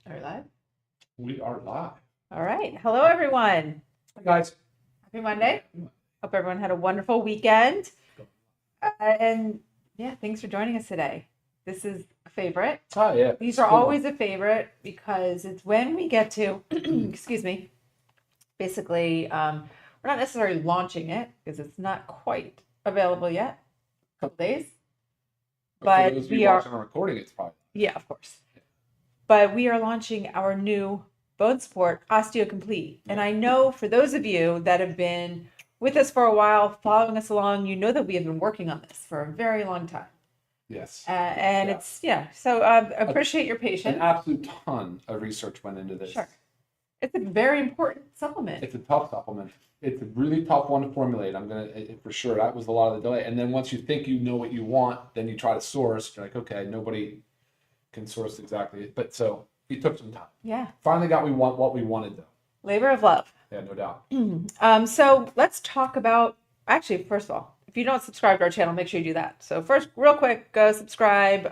Are we live? We are live. All right. Hello, everyone. Hi, guys. Happy Monday. Hope everyone had a wonderful weekend. And yeah, thanks for joining us today. This is a favorite. Oh, yeah. These are always a favorite because it's when we get to, excuse me, basically, we're not necessarily launching it because it's not quite available yet. A couple days. But for those of you watching on recording, it's probably. Yeah, of course. But we are launching our new bone support, Osteo Complete. And I know for those of you that have been with us for a while, following us along, you know that we have been working on this for a very long time. Yes. And it's, so appreciate your patience. An absolute ton of research went into this. Sure. It's a very important supplement. It's a tough supplement. It's a really tough one to formulate. For sure, that was a lot of the delay. And then once you think you know what you want, then you try to source. You're like, okay, nobody can source exactly. But so it took some time. Yeah. Finally got what we wanted, though. Labor of love. Yeah, no doubt. So let's talk about, actually, first of all, if you don't subscribe to our channel, make sure you do that. So first, real quick, go subscribe,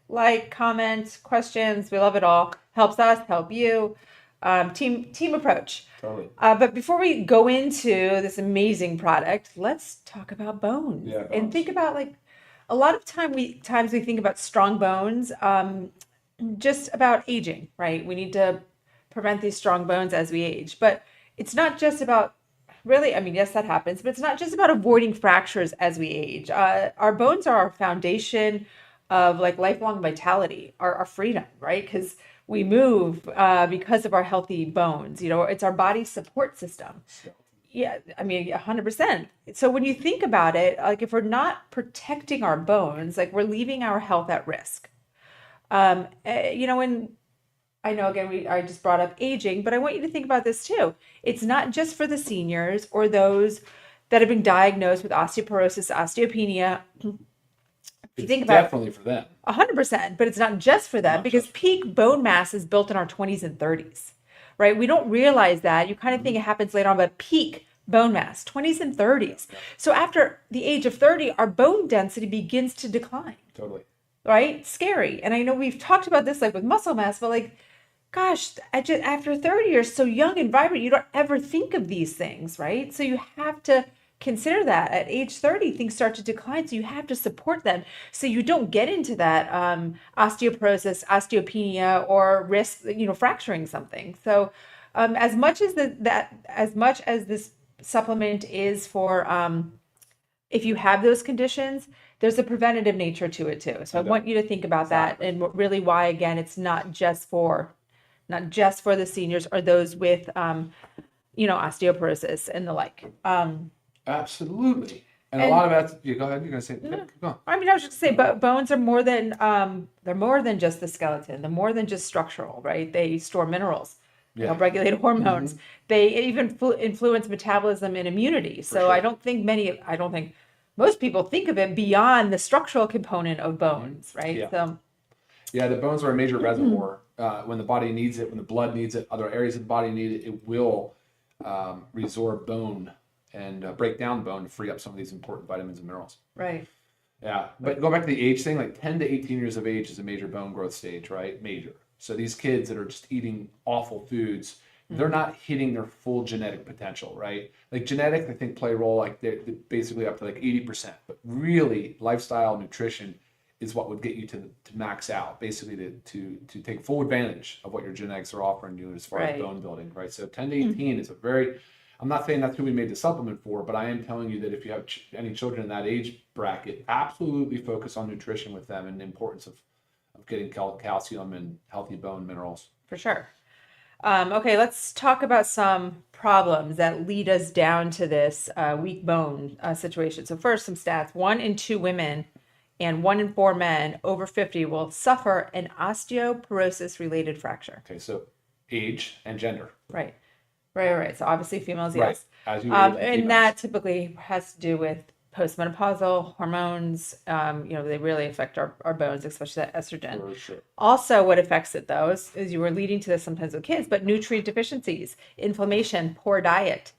like, comment, questions. We love it all. Helps us, help you. Team approach. Totally. But before we go into this amazing product, let's talk about bones. Yeah, bones. And think about like a lot of times we think about strong bones, just about aging, right? We need to prevent these strong bones as we age, but it's not just about really, I mean, yes, that happens, but it's not just about avoiding fractures as we age. Our bones are our foundation of like lifelong vitality, our freedom, right? Because we move because of our healthy bones. You know, it's our body's support system. Yeah, I mean, 100%. So when you think about it, like if we're not protecting our bones, like we're leaving our health at risk. And I know again, I just brought up aging, but I want you to think about this too. It's not just for the seniors or those that have been diagnosed with osteoporosis, osteopenia. It's definitely for them. 100%, but it's not just for them because peak bone mass is built in our 20s and 30s, right? We don't realize that. You kind of think it happens later on, but peak bone mass, 20s and 30s. So after the age of 30, our bone density begins to decline. Totally. Right? Scary. And I know we've talked about this like with muscle mass, but like, gosh, after 30, you're so young and vibrant, you don't ever think of these things, right? So you have to consider that at age 30, things start to decline. So you have to support them so you don't get into that osteoporosis, osteopenia, or risk, fracturing something. So as much as this supplement is for if you have those conditions, there's a preventative nature to it too. So I want you to think about that and really why, again, it's not just for the seniors or those with, osteoporosis and the like. Absolutely. And a lot of that, go ahead, you're going to say, go on. I mean, I was just going to say, bones are more than, they're more than just the skeleton. They're more than just structural, right? They store minerals. They help regulate hormones. Mm-hmm. They even influence metabolism and immunity. So sure. I don't think most people think of it beyond the structural component of bones, right? Yeah. So, yeah, the bones are a major reservoir. When the body needs it, when the blood needs it, other areas of the body need it, it will resorb bone and break down bone to free up some of these important vitamins and minerals. Right. Yeah, but go back to the age thing, like 10 to 18 years of age is a major bone growth stage, right? Major. So these kids that are just eating awful foods, they're not hitting their full genetic potential, right? Like genetics, I think, play a role, like they're basically up to like 80%. But really, lifestyle, nutrition is what would get you to max out, basically to take full advantage of what your genetics are offering you as far as bone building, right? So 10 to 18 is a very, I'm not saying that's who we made the supplement for, but I am telling you that if you have any children in that age bracket, absolutely focus on nutrition with them and the importance of getting calcium and healthy bone minerals. For sure. Okay, let's talk about some problems that lead us down to this weak bone situation. So first, some stats. 1 in 2 women and 1 in 4 men over 50 will suffer an osteoporosis-related fracture. Okay, so age and gender. Right. So obviously females, right. Yes. And that typically has to do with postmenopausal hormones. They really affect our bones, especially that estrogen. For sure. Also, what affects it, though, is you were leading to this sometimes with kids, but nutrient deficiencies, inflammation, poor diet,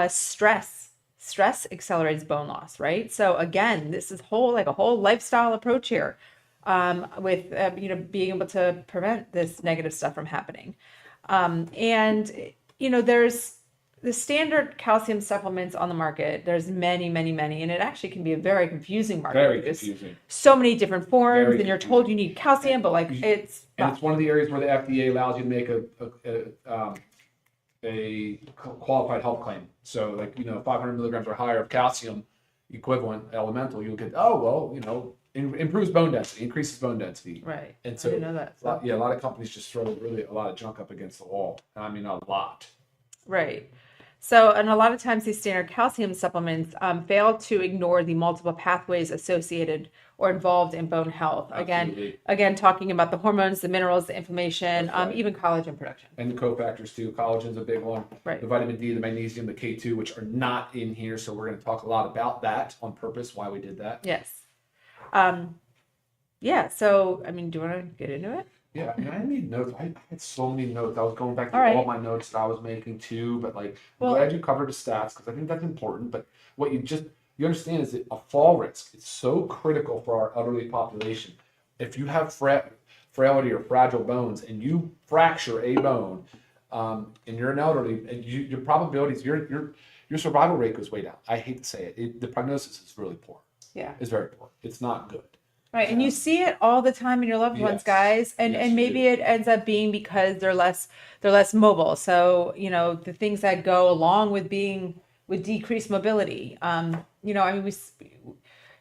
stress. Stress accelerates bone loss, right? So again, this is a whole lifestyle approach here. with being able to prevent this negative stuff from happening. And there's the standard calcium supplements on the market. There's many, many, many, and it actually can be a very confusing market. Very There's confusing. so many different forms, Very and you're confusing. told you need calcium, but like it's And it's one of the areas where the FDA allows you to make a qualified health claim. So like, 500 milligrams or higher of calcium equivalent elemental, you'll get, improves bone density, increases bone density. right. And I so, didn't know that. So. a lot of companies just throw really a lot of junk up against the wall. I mean, a lot. Right. So, and a lot of times these standard calcium supplements fail to ignore the multiple pathways associated or involved in bone health. Absolutely. Again, talking about the hormones, the minerals, the inflammation, That's right. even collagen production. And the cofactors too. Collagen's a big one. Right. The vitamin D, the magnesium, the K2, which are not in here. So we're going to talk a lot about that on purpose, why we did that. Yes. Yeah. So, I mean, do you want to get into it? Yeah, I need notes. I had so many notes. I was going back to All right. all my notes that I was making too, but I'm Well- glad you covered the stats because I think that's important. But what you understand is that a fall risk is so critical for our elderly population. If you have frailty or fragile bones and you fracture a bone, and you're an elderly, and your probabilities, your survival rate goes way down. I hate to say it. The prognosis is really poor. Yeah. It's very poor. It's not good. Right. And you see it all the time in your loved ones, Yes. guys. And Yes, and you maybe do. it ends up being because they're less mobile. So, the things that go along with decreased mobility. I mean,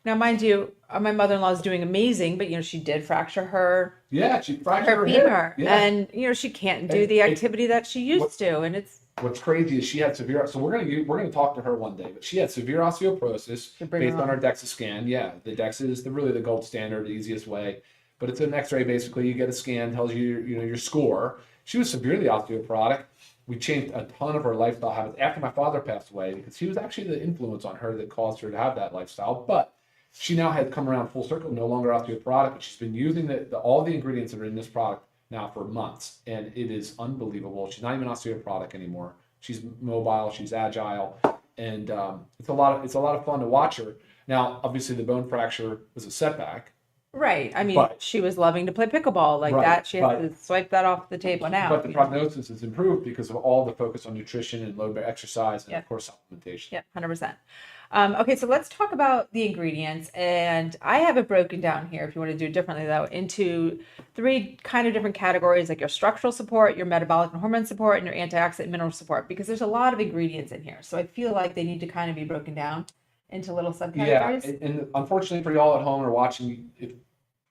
now mind you, my mother-in-law is doing amazing, but she did fracture her Yeah, she fractured her femur. hip. Yeah. And she can't do And the activity that she used to. And it's What's crazy is she had severe. So we're gonna talk to her one day, but she had severe osteoporosis To bring her based on on. her DEXA scan. Yeah, the DEXA is really the gold standard, the easiest way. But it's an X-ray basically. You get a scan, tells you your score. She was severely osteoporotic. We changed a ton of her lifestyle habits after my father passed away because he was actually the influence on her that caused her to have that lifestyle. But she now had come around full circle, no longer osteoporotic, but she's been using all the ingredients that are in this product now for months, and it is unbelievable. She's not even osteoporotic anymore. She's mobile, she's agile, and it's a lot of fun to watch her. Now, obviously, the bone fracture was a setback, right. I mean, But- she was loving to play pickleball like Right, that. She has but- to swipe that off the table now. but the prognosis has improved because of all the focus on nutrition and low exercise and Yeah. of course supplementation. Yeah, 100%. Okay, so let's talk about the ingredients. And I have it broken down here, if you want to do it differently, though, into 3 kind of different categories, like your structural support, your metabolic and hormone support, and your antioxidant mineral support, because there's a lot of ingredients in here. So I feel like they need to kind of be broken down into little Yeah, subcategories. and unfortunately for y'all at home or watching, if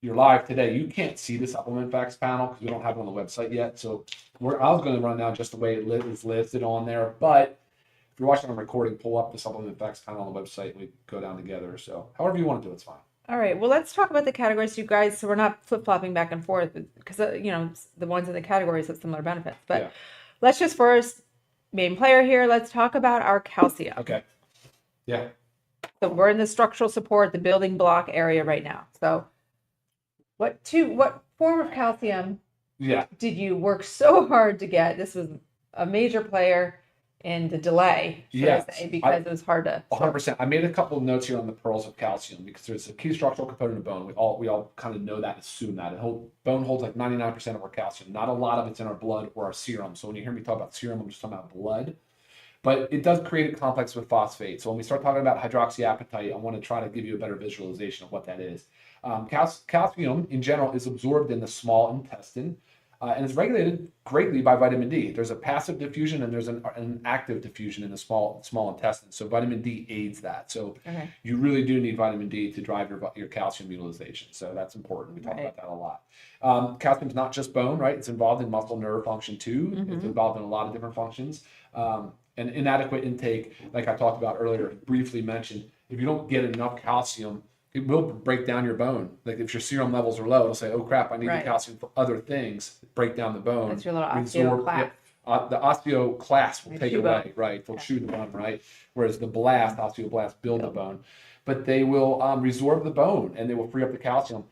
you're live today, you can't see the supplement facts panel because we don't have it on the website yet. So I was going to run down just the way is listed on there, but if you're watching on recording, pull up the supplement facts panel on the website and we go down together. So however you want to do it's fine. All right, well, let's talk about the categories, you guys, so we're not flip-flopping back and forth, because, the ones in the categories have similar benefits. But Yeah. let's just first, main player here, let's talk about our calcium. Okay. Yeah. So we're in the structural support, the building block area right now. So what form of calcium Yeah. did you work so hard to get? This was a major player in the delay, should I Yes, say, because it was hard to. 100%. I made a couple of notes here on the pearls of calcium because there's a key structural component of bone. We all kind of know that, assume that. Bone holds like 99% of our calcium. Not a lot of it's in our blood or our serum. So when you hear me talk about serum, I'm just talking about blood. But it does create a complex with phosphate. So when we start talking about hydroxyapatite, I want to try to give you a better visualization of what that is. Calcium in general is absorbed in the small intestine. And it's regulated greatly by vitamin D. There's a passive diffusion and there's an active diffusion in the small intestine. So vitamin D aids that. So Okay. you really do need vitamin D to drive your calcium utilization. So that's important. We talk Right. about that a lot. Calcium's not just bone, right? It's involved in muscle nerve function too. It's involved in a lot of different functions. And inadequate intake, like I talked about earlier, briefly mentioned, if you don't get enough calcium, it will break down your bone. Like if your serum levels are low, it'll say, "Oh crap, I need Right. the calcium for other things." Break down the bone. That's your little Resorb- osteoclast. the osteoclast will They take it chew away, bone. right? They'll chew the bone, right? Whereas the osteoblasts build the bone, but they will resorb the bone and they will free up the calcium.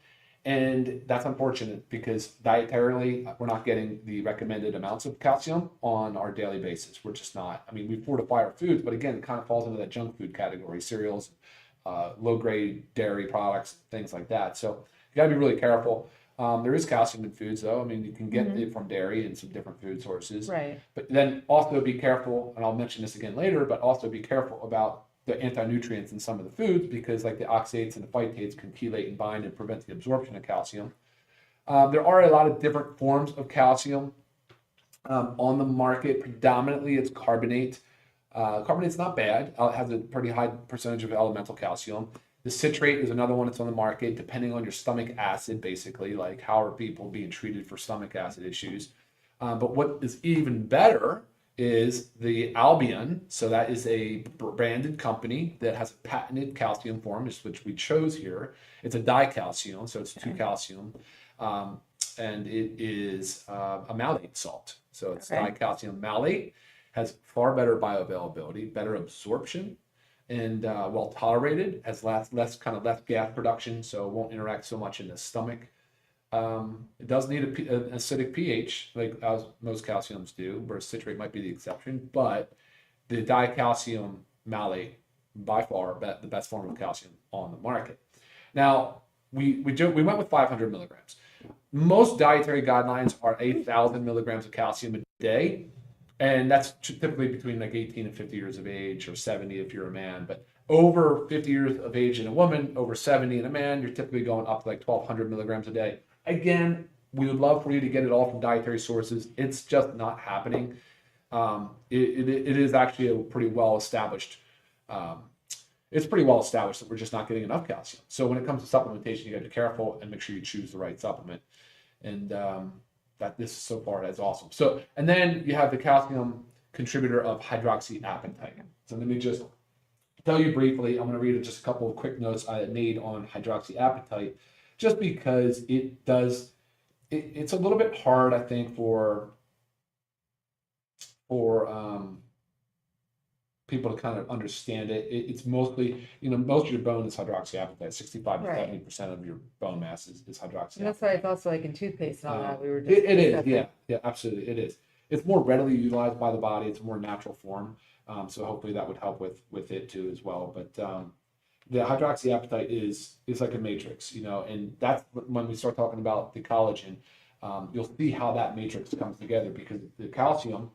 And that's unfortunate because dietarily, we're not getting the recommended amounts of calcium on our daily basis. We're just not. I mean, we fortify our foods, but again, it kind of falls into that junk food category, cereals, low grade dairy products, things like that. So you gotta be really careful. There is calcium in foods, though. I mean, you can get it from dairy and some different food sources. Right. But then also be careful, and I'll mention this again later, but also be careful about the anti-nutrients in some of the foods because like the oxalates and the phytates can chelate and bind and prevent the absorption of calcium. There are a lot of different forms of calcium on the market. Predominantly, it's carbonate. Carbonate's not bad. It has a pretty high percentage of elemental calcium. The citrate is another one that's on the market, depending on your stomach acid, basically, like how are people being treated for stomach acid issues. But what is even better is the Albion. So that is a branded company that has a patented calcium form, which we chose here. It's a dicalcium, so it's two calcium. And it is a malate salt. So it's dicalcium malate, has far better bioavailability, better absorption, and well tolerated, has less gas production, so it won't interact so much in the stomach. It does need an acidic pH, like as most calciums do, where citrate might be the exception, but the dicalcium malate, by far, the best form of calcium on the market. Now, we went with 500 milligrams. Most dietary guidelines are 8,000 milligrams of calcium a day. And that's typically between like 18 and 50 years of age, or 70 if you're a man. But over 50 years of age in a woman, over 70 in a man, you're typically going up to like 1,200 milligrams a day. Again, we would love for you to get it all from dietary sources. It's just not happening. It is actually a pretty well established. It's pretty well established that we're just not getting enough calcium. So when it comes to supplementation, you got to be careful and make sure you choose the right supplement. And that this so far is awesome. So, and then you have the calcium contributor of hydroxyapatite. So let me just tell you briefly, I'm going to read just a couple of quick notes I made on hydroxyapatite, just because it's a little bit hard, I think, for people to kind of understand it. It's mostly, most of your bone is hydroxyapatite. 65 to 70% of your bone mass is hydroxyapatite. And that's why it's also like in toothpaste and all that. We were just it is, yeah, absolutely, it is. It's more readily utilized by the body. It's a more natural form. So hopefully that would help with it too as well. But the hydroxyapatite is like a matrix, and that's when we start talking about the collagen. You'll see how that matrix comes together, because the calcium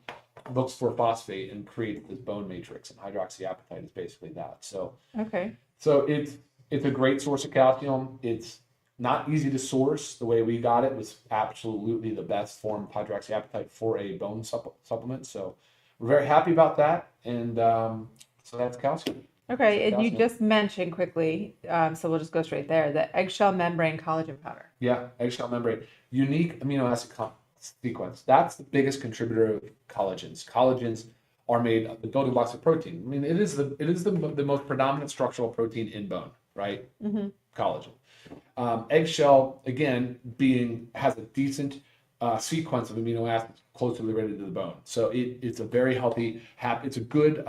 looks for phosphate and creates this bone matrix, and hydroxyapatite is basically that. So it's a great source of calcium. It's not easy to source. The way we got it was absolutely the best form of hydroxyapatite for a bone supplement. So we're very happy about that. And so that's calcium. Okay, and you just mentioned quickly, so we'll just go straight there, the eggshell membrane collagen powder. Yeah, eggshell membrane. Unique amino acid sequence. That's the biggest contributor of collagens. Collagens are made of the building blocks of protein. I mean, it is the most predominant structural protein in bone, right? Mm-hmm. Collagen. Eggshell, again, has a decent sequence of amino acids closely related to the bone. So it's a very healthy, it's a good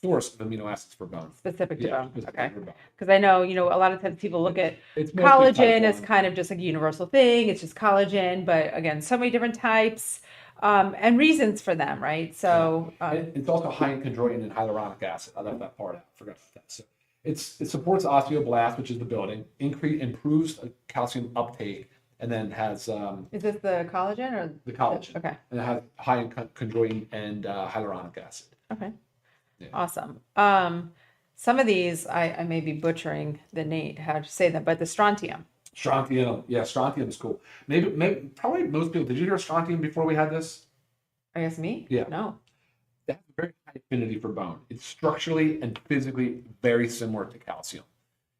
source of amino acids for bone. Specific to bone. Okay. Because I know, a lot of times people look at it's collagen as kind of just like a universal thing. It's just collagen, but again, so many different types and reasons for them, right? So it's also high in chondroitin and hyaluronic acid. I left that part out. Forgot that. So it supports osteoblast, which is the building, improves calcium uptake, and then has is this the collagen or the collagen? Okay. And it has high in chondroitin and hyaluronic acid. Okay. Yeah. Awesome. Some of these I may be butchering how to say them, but the strontium. Strontium, yeah, strontium is cool. Maybe probably most people. Did you hear strontium before we had this? I guess me? Yeah. No. It has a very high affinity for bone. It's structurally and physically very similar to calcium,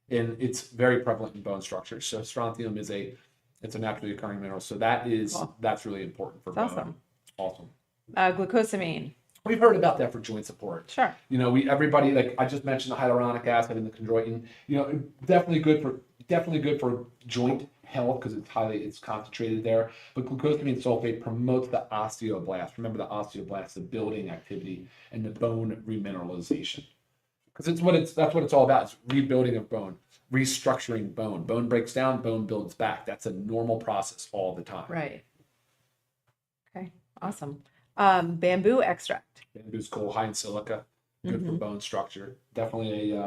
and it's very prevalent in bone structure. So strontium it's a naturally occurring mineral. So that's really important for bone. Awesome. Glucosamine. We've heard about that for joint support. Sure. Everybody, like I just mentioned, the hyaluronic acid and the chondroitin. Definitely good for joint health because it's concentrated there. But glucosamine sulfate promotes the osteoblast. Remember, the osteoblast, the building activity and the bone remineralization. Because that's what it's all about. It's rebuilding of bone, restructuring bone. Bone breaks down, bone builds back. That's a normal process all the time. Right. Okay. Awesome. Bamboo extract. Bamboo's cool, high in silica, good for bone structure. Definitely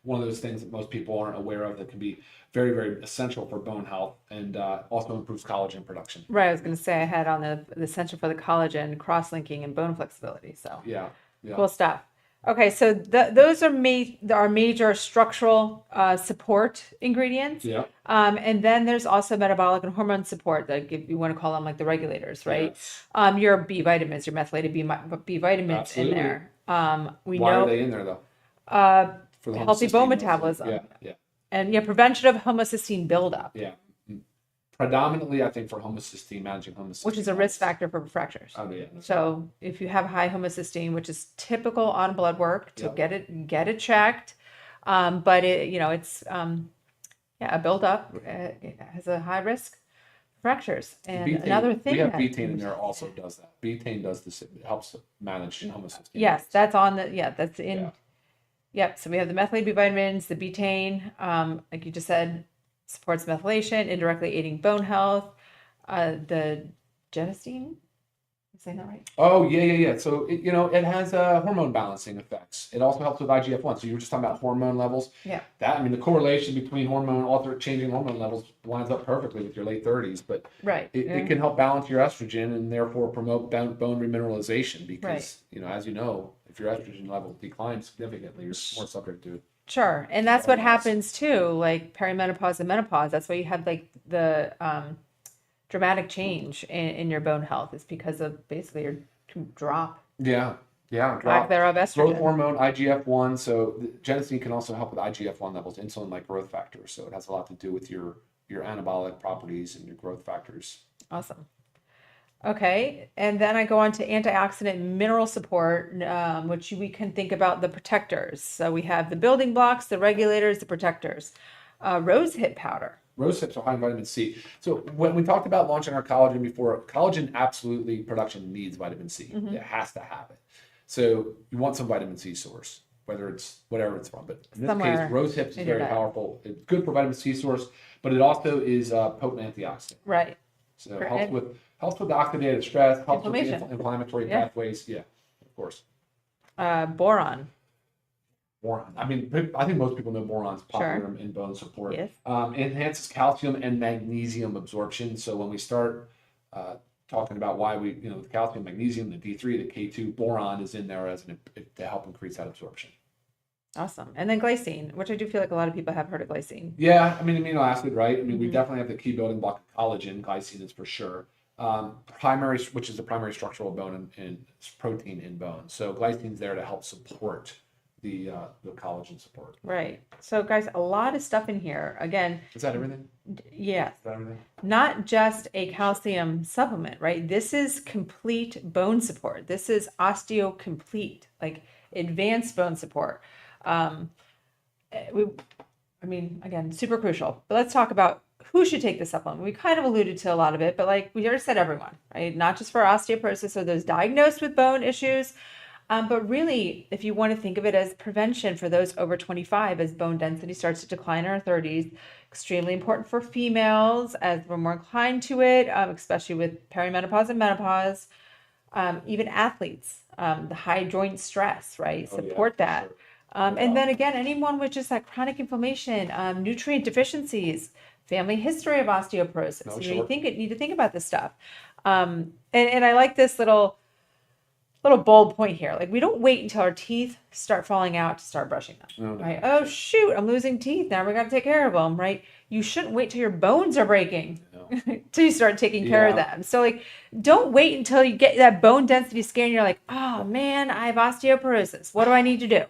one of those things that most people aren't aware of that can be very, very essential for bone health and also improves collagen production. Right. I was going to say I had on the essential for the collagen, cross-linking, and bone flexibility. So Yeah, yeah, cool stuff. Okay, so those are our major structural support ingredients. yeah, And then there's also metabolic and hormone support that you want to call them like the regulators, right? yes, Your B vitamins, your methylated B vitamins in absolutely. there. We Why are know they in there though? For the healthy bone homocysteine mostly. metabolism Yeah, yeah, and prevention of homocysteine buildup, yeah. Predominantly, I think for homocysteine, managing homocysteine which is a risk factor for fractures. Oh yeah. So if you have high homocysteine, which is typical on blood work to Yep. get it checked, but it's a buildup. It has a high risk for fractures. And another Betaine, we thing have that betaine in there also does that. Betaine does this, it helps manage homocysteine. yes, that's on that's in. Yeah. Yep. So we have the methylated B vitamins, the betaine, like you just said, supports methylation, indirectly aiding bone health. The genistein, am I saying that right? Oh yeah, yeah, yeah. So it has hormone balancing effects. It also helps with IGF-1. So you were just talking about hormone levels. Yeah. The correlation between changing hormone levels lines up perfectly with your late 30s. But Right. it can help balance your estrogen and therefore promote bone remineralization because as you know, if your estrogen level declines significantly, you're more subject to. Sure. And that's what happens too, like perimenopause and menopause. That's why you have like the dramatic change in your bone health is because of basically your drop, Yeah, yeah, lack drop. thereof Growth estrogen. hormone, IGF-1. So the genistein can also help with IGF-1 levels, insulin-like growth factors. So it has a lot to do with your anabolic properties and your growth factors. Awesome. Okay. And then I go on to antioxidant mineral support, which we can think about the protectors. So we have the building blocks, the regulators, the protectors. Rose hip powder. Rose hips are high in vitamin C. So when we talked about launching our collagen before, collagen absolutely production needs vitamin C. It has to have it. So you want some vitamin C source, whether it's whatever it's from. But in this Somewhere case, rose hips is in your very diet. powerful. It's good for vitamin C source, but it also is a potent antioxidant. Right. So it For helps with the oxidative stress, helps with the inflammation. inflammatory Yeah. pathways. Yeah, of course. Boron. Boron. I mean, I think most people know boron's popular Sure. in bone support. Yes. Enhances calcium and magnesium absorption. So when we start talking about why we, the calcium, magnesium, the D3, the K2, boron is in there to help increase that absorption. Awesome. And then glycine, which I do feel like a lot of people have heard of glycine. Yeah, I mean, amino acid, right? I mean, we definitely have the key building block of collagen. Glycine is for sure. Which is the primary structural bone and protein in bone. So glycine's there to help support the collagen support. Right. So guys, a lot of stuff in here. Again, Is that everything? yes, Is that everything? not just a calcium supplement, right? This is complete bone support. This is Osteo Complete, like advanced bone support. Again, super crucial. But let's talk about who should take this supplement. We kind of alluded to a lot of it, but like we already said, everyone, right? Not just for osteoporosis or those diagnosed with bone issues, but really, if you want to think of it as prevention for those over 25 as bone density starts to decline in our 30s, extremely important for females as we're more inclined to it, especially with perimenopause and menopause. Even athletes, the high joint stress, right? Support that. Sure. And then again, anyone with just that chronic inflammation, nutrient deficiencies, family history of osteoporosis. No, You sure. need to think about this stuff. And I like this little bold point here. Like we don't wait until our teeth start falling out to start brushing them. No, Right? Oh shoot, I'm losing teeth. Now we got to take care of them, right? You shouldn't wait till your bones are breaking No. till you start taking care of Yeah. them. So like don't wait until you get that bone density scan and you're like, "Oh man, I have osteoporosis. What do I need to do?"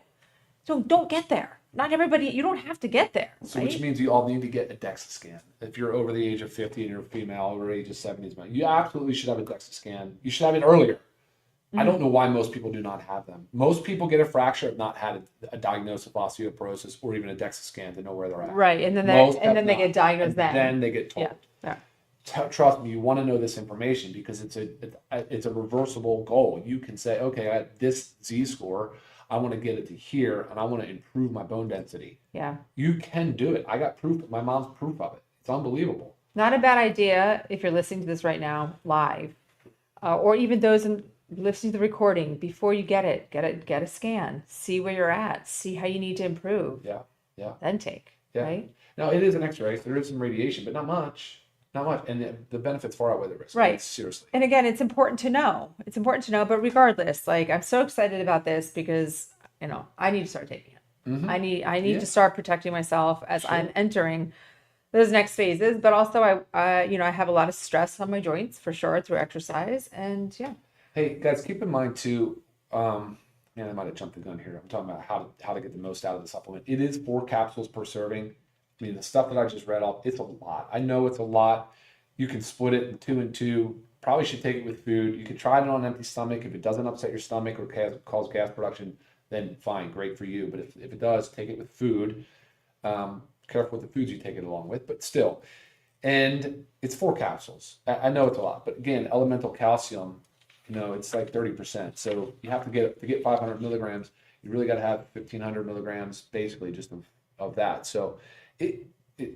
So don't get there. Not everybody, you don't have to get there. So Right? which means you all need to get a DEXA scan. If you're over the age of 50 and you're female, over the age of 70, you absolutely should have a DEXA scan. You should have it earlier. I don't know why most people do not have them. Most people get a fracture have not had a diagnosis of osteoporosis or even a DEXA scan to know where they're at. Right. And then Most have they not. get diagnosed And then. then they get told. Yeah. Trust me, you want to know this information because it's a reversible goal. You can say, okay, at this Z score, I want to get it to here, and I want to improve my bone density. Yeah. You can do it. I got proof. My mom's proof of it. It's unbelievable. Not a bad idea if you're listening to this right now live, or even those listening to the recording before you get a scan, see where you're at, see how you need to improve. Yeah. Yeah. then take, Yeah. right? Now it is an X-ray, so there is some radiation, but not much. Not much. And the benefits far outweigh the risk. I mean, Right. seriously. And again, it's important to know. It's important to know, but regardless, like I'm so excited about this because, I need to start taking it. Mm-hmm. I need Yeah. to start protecting myself as I'm Sure. entering those next phases, but also I have a lot of stress on my joints for sure through exercise and yeah. Hey guys, keep in mind too. Man, I might have jumped the gun here. I'm talking about how to get the most out of the supplement. It is 4 capsules per serving. I mean, the stuff that I just read off, it's a lot. I know it's a lot. You can split it in 2 and 2. Probably should take it with food. You can try it on an empty stomach. If it doesn't upset your stomach or cause gas production, then fine, great for you. But if it does, take it with food. Careful with the foods you take it along with, but still. And it's 4 capsules. I know it's a lot, but again, elemental calcium, it's like 30%. So you have to get 500 milligrams. You really got to have 1,500 milligrams, basically, just of that. So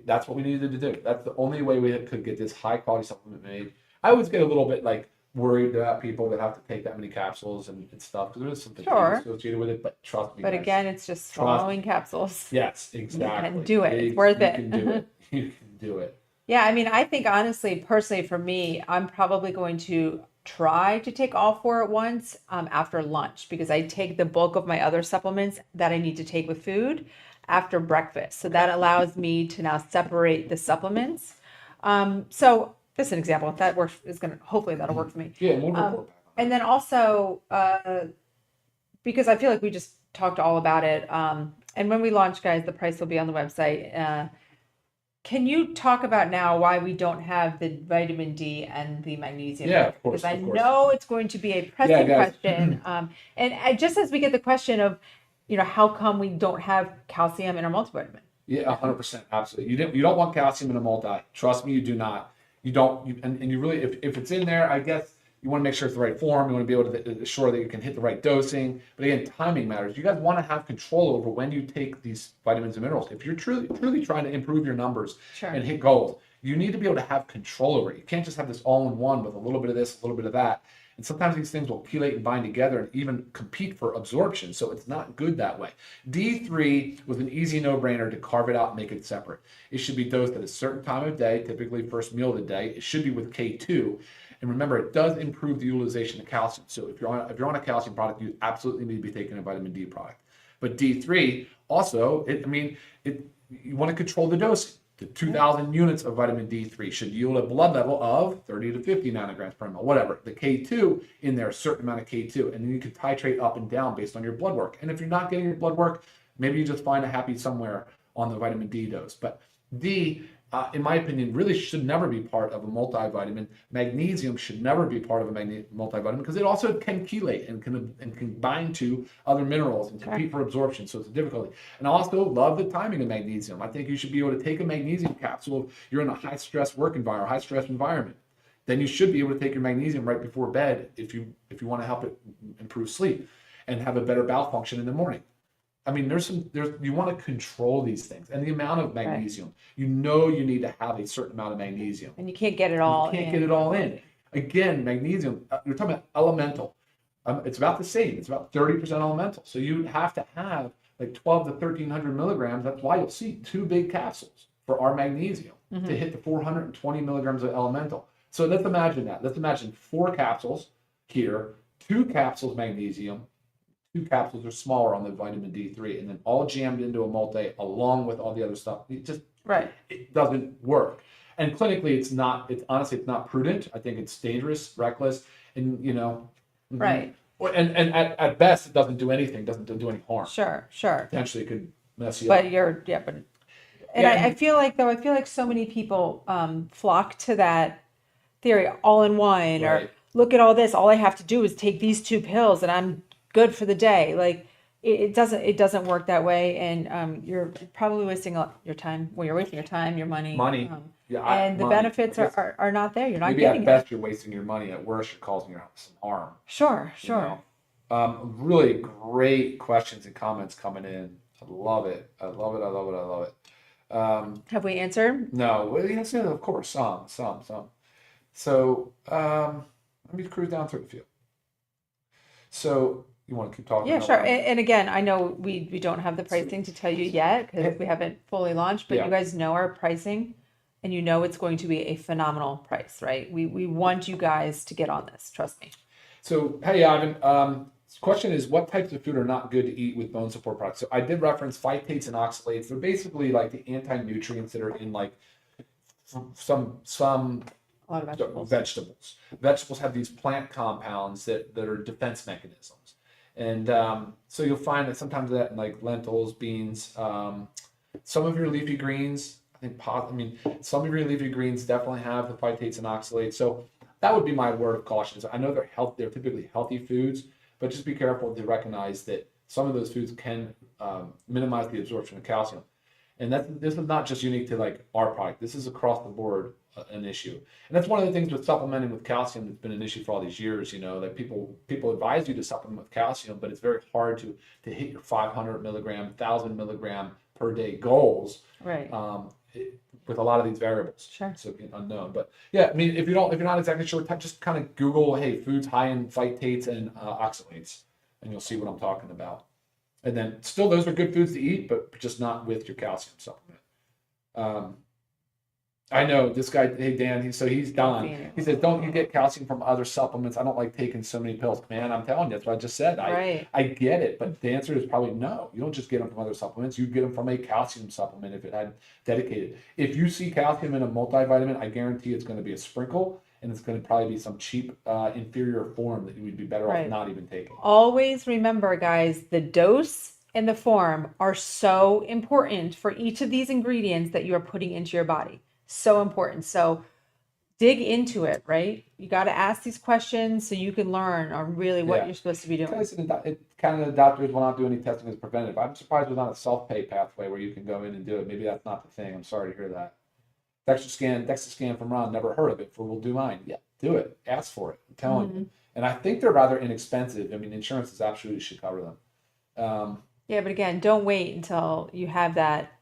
that's what we needed to do. That's the only way we could get this high quality supplement made. I always get a little bit like worried about people that have to take that many capsules and stuff because there is some fatigue Sure. associated with it. But trust me, But guys. again, it's just Trust swallowing capsules. Yes, exactly. You can do it. It's worth You it. can do it. You can do it. Yeah, I mean, I think honestly, personally, for me, I'm probably going to try to take all 4 at once after lunch because I take the bulk of my other supplements that I need to take with food after breakfast. So that allows me to now separate the supplements. So just an example, if that works, hopefully that'll work for me. Yeah, and we'll report back on that. And then also, because I feel like we just talked all about it. And when we launch, guys, the price will be on the website. Can you talk about now why we don't have the vitamin D and the magnesium? Yeah, of course. Because I Of course. know it's going to be a pressing guys. question. Just as we get the question of, how come we don't have calcium in our multivitamin? Yeah, 100%. Absolutely. You don't want calcium in a multi. Trust me, you do not. You don't. And you really, if it's in there, I guess you want to make sure it's the right form. You want to be able to ensure that you can hit the right dosing. But again, timing matters. You guys want to have control over when you take these vitamins and minerals. If you're truly trying to improve your numbers Sure. and hit goals, you need to be able to have control over it. You can't just have this all in one with a little bit of this, a little bit of that. And sometimes these things will chelate and bind together and even compete for absorption. So it's not good that way. D3 was an easy no-brainer to carve it out and make it separate. It should be dosed at a certain time of day, typically first meal of the day. It should be with K2. And remember, it does improve the utilization of calcium. So if you're on a calcium product, you absolutely need to be taking a vitamin D product. But D3 also, you want to control the dosing. The 2,000 units of vitamin D3 should yield a blood level of 30 to 50 nanograms per ml, whatever. The K2 in there, a certain amount of K2, and then you can titrate up and down based on your blood work. And if you're not getting your blood work, maybe you just find a happy somewhere on the vitamin D dose. But D, in my opinion, really should never be part of a multivitamin. Magnesium should never be part of a multivitamin because it also can chelate and can bind to other minerals and compete for absorption. So it's a difficulty. And I also love the timing of magnesium. I think you should be able to take a magnesium capsule if you're in a high stress work environment, high stress environment. Then you should be able to take your magnesium right before bed if you want to help it improve sleep and have a better bowel function in the morning. I mean, you want to control these things and the amount of magnesium. Right. You need to have a certain amount of magnesium. And you can't get it all in. You can't get it all in. Again, magnesium, you're talking about elemental. It's about the same. It's about 30% elemental. So you have to have like 12 to 1,300 milligrams. That's why you'll see 2 big capsules for our magnesium to hit the 420 milligrams of elemental. So let's imagine that. Let's imagine 4 capsules here, 2 capsules magnesium, 2 capsules are smaller on the vitamin D3, and then all jammed into a multi along with all the other stuff. It just it doesn't work. And clinically, it's honestly not prudent. I think it's dangerous, reckless, and right. And at best, it doesn't do anything. Doesn't do any harm. Sure. Potentially, it could mess you up. I feel like so many people flock to that theory, all in one, or look at all this. All I have to do is take these 2 pills, and I'm good for the day. Like it doesn't work that way, and you're probably wasting your time. Well, you're wasting your time, your money. And the benefits are not there. You're not getting it. Maybe at best you're wasting your money. At worst, you're causing yourself some harm. Sure. Really great questions and comments coming in. I love it. Have we answered? No, well, yes, of course, some. So let me cruise down through a few. So You want to keep talking Yeah, about sure. what And again, I know we don't have the pricing to tell you yet because we haven't fully launched, but Yeah. you guys know our pricing and you know it's going to be a phenomenal price, right? We want you guys to get on this, trust me. So, hey, Ivan, question is what types of food are not good to eat with bone support products? So I did reference phytates and oxalates. They're basically like the anti-nutrients that are in like some A lot of vegetables. vegetables. Vegetables have these plant compounds that are defense mechanisms. And so you'll find that sometimes that in like lentils, beans, some of your leafy greens, some of your leafy greens definitely have the phytates and oxalates. So that would be my word of caution. I know they're typically healthy foods, but just be careful to recognize that some of those foods can minimize the absorption of calcium. And this is not just unique to like our product. This is across the board an issue. And that's one of the things with supplementing with calcium that's been an issue for all these years. You know, that people advise you to supplement with calcium, but it's very hard to hit your 500 milligram, 1,000 milligram per day goals. Right. With a lot of these variables. Sure. So unknown. But yeah, I mean, if you're not exactly sure, just kind of Google, hey, foods high in phytates and oxalates, and you'll see what I'm talking about. And then still, those are good foods to eat, but just not with your calcium supplement. I know this guy, hey Dan, he's done. He said, don't you get calcium from other supplements? I don't like taking so many pills. Man, I'm telling you, that's what I just said. I get it, but the answer is probably no. You don't just get them from other supplements. You get them from a calcium supplement if it had dedicated. If you see calcium in a multivitamin, I guarantee it's going to be a sprinkle, and it's going to probably be some cheap, inferior form that you would be better off not even taking. Always remember, guys, the dose and the form are so important for each of these ingredients that you are putting into your body. So important. So dig into it, right? You got to ask these questions so you can learn on really what you're supposed to be doing. Canada doctors will not do any testing as preventative. I'm surprised there's not a self-pay pathway where you can go in and do it. Maybe that's not the thing. I'm sorry to hear that. DEXA scan from Ron, never heard of it. We'll do mine. Yeah, do it. Ask for it. I'm telling you. And I think they're rather inexpensive. I mean, insurance is absolutely should cover them. Yeah, but again, don't wait until you have that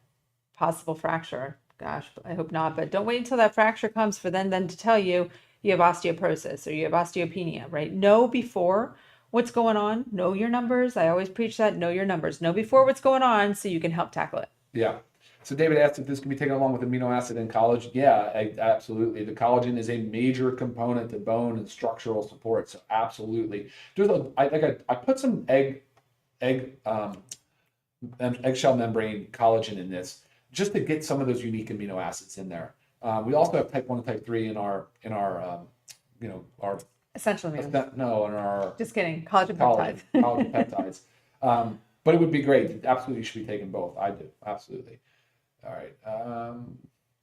possible fracture. Gosh, I hope not, but don't wait until that fracture comes for then to tell you you have osteoporosis or you have osteopenia, right? Know before what's going on. Know your numbers. I always preach that. Know your numbers. Know before what's going on so you can help tackle it. Yeah. So David asked if this can be taken along with amino acid in collagen. Yeah, absolutely. The collagen is a major component to bone and structural support. So absolutely. I put some eggshell membrane collagen in this, just to get some of those unique amino acids in there. We also have type 1 and type 3 in our our essential amino. No, in our just kidding, collagen peptides. Collagen peptides. But it would be great. Absolutely, you should be taking both. I do. Absolutely. All right.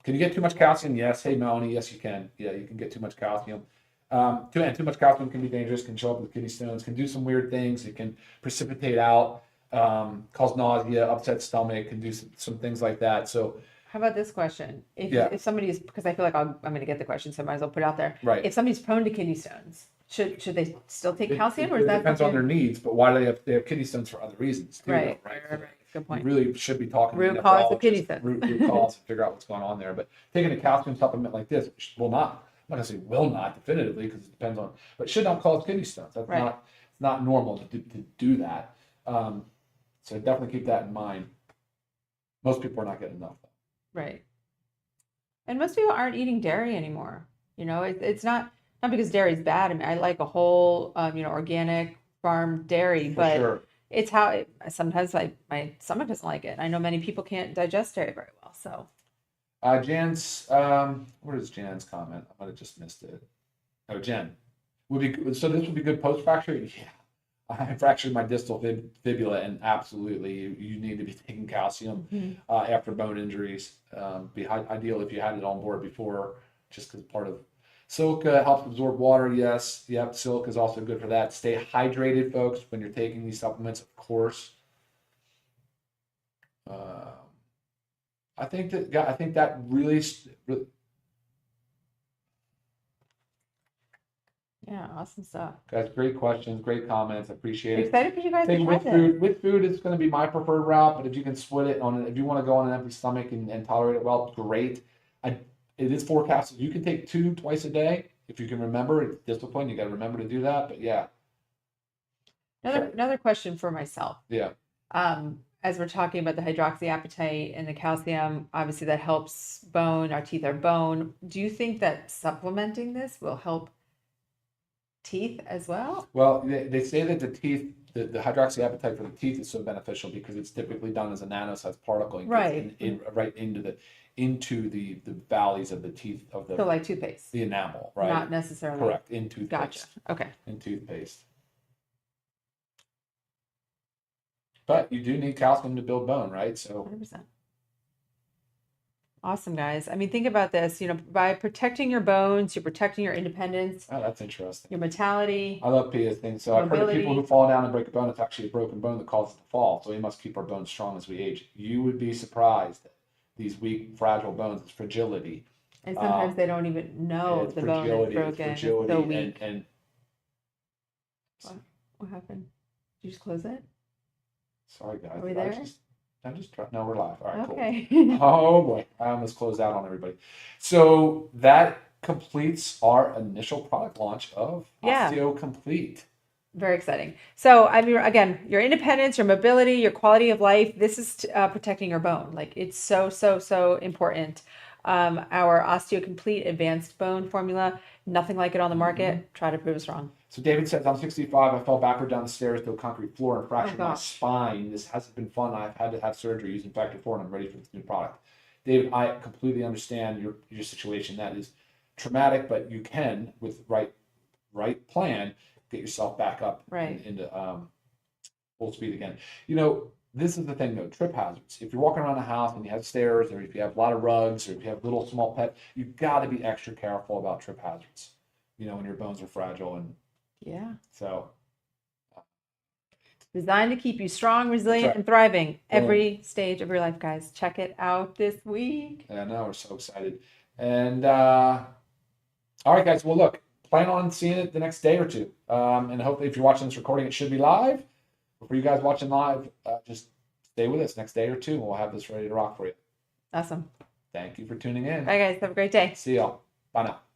Can you get too much calcium? Yes. Hey, Melanie. Yes, you can. Yeah, you can get too much calcium. Too much calcium can be dangerous. Can show up with kidney stones. Can do some weird things. It can precipitate out. Cause nausea, upset stomach, can do some things like that. So how about this question? If somebody is, because I feel like I'm going to get the question, so I might as well put it out there. Right. If somebody's prone to kidney stones, should they still take calcium, or is it that depends on their needs? But why do they have kidney stones for other reasons too? Right. Good point. You really should be talking root cause of kidney stones. Root cause to figure out what's going on there. But taking a calcium supplement like this will not. I'm not going to say will not definitively because it depends on, but should not cause kidney stones. That's not normal to do that. So definitely keep that in mind. Most people are not getting enough. Right. And most people aren't eating dairy anymore. You know, it's not because dairy is bad. I mean, I like a whole, organic farm dairy, but it's how sometimes my stomach doesn't like it. I know many people can't digest dairy very well. So, Jan's, what is Jan's comment? I might have just missed it. Oh, Jen, so this would be good post fracture. Yeah. I fractured my distal fibula, and absolutely, you need to be taking calcium after bone injuries. Be ideal if you had it on board before, just because part of silk helps absorb water. Yes, yep, silk is also good for that. Stay hydrated, folks, when you're taking these supplements, of course. I think that really. Yeah, awesome stuff. Guys, great questions, great comments. I appreciate it. Excited for you guys to try this. With food, it's going to be my preferred route, but if you can split it if you want to go on an empty stomach and tolerate it well, great. It is forecasted. You can take 2 twice a day if you can remember. It's discipline. You got to remember to do that. But yeah. Another question for myself. Yeah. As we're talking about the hydroxyapatite and the calcium, obviously that helps bone. Our teeth are bone. Do you think that supplementing this will help teeth as well? Well, they say that the teeth, the hydroxyapatite for the teeth is so beneficial because it's typically done as a nanosized particle and gets Right. right into the valleys of the teeth of So like toothpaste, the enamel, right? not necessarily. Correct, in toothpaste. Gotcha. Okay. In toothpaste. But you do need calcium to build bone, right? So 100%. Awesome, guys. I mean, think about this. By protecting your bones, you're protecting your independence, oh, that's interesting. your mentality. I love Pia's thing. So I've heard of people Mobility. who fall down and break a bone. It's actually a broken bone that causes the fall. So we must keep our bones strong as we age. You would be surprised that these weak, fragile bones, it's fragility. And sometimes they don't even know It's the bone is fragility, broken. It's fragility, so weak. and What happened? Did you just close it? sorry guys. Are we there? I'm just trying. No, we're live. All right, Okay. cool. Oh boy, I almost closed out on everybody. So that completes our initial product launch of Yeah. Osteo Complete. Very exciting. So, I mean, again, your independence, your mobility, your quality of life, this is protecting your bone. Like, it's so, so, so important. Our Osteo Complete Advanced Bone Formula, nothing like it on the market. Try to prove us wrong. So David says, I'm 65. I fell backward down the stairs to a concrete floor and fractured my gosh. spine. This hasn't been fun. I've had to have surgery using Factor 4 and I'm ready for this new product. David, I completely understand your situation. That is traumatic, but you can, with right plan, get yourself back up Right. into full speed again. This is the thing though, trip hazards. If you're walking around the house and you have stairs, or if you have a lot of rugs, or if you have little small pets, you've got to be extra careful about trip hazards. When your bones are fragile, and Yeah. so Designed to keep you strong, resilient, right. and thriving every stage of your life, guys. Check it out this week. I know, we're so excited. And all right, guys. Well, look, plan on seeing it the next day or two. And hopefully, if you're watching this recording, it should be live. But for you guys watching live, just stay with us next day or two, and we'll have this ready to rock for you. Awesome. Thank you for tuning in. Bye, guys. Have a great day. See y'all. Bye now.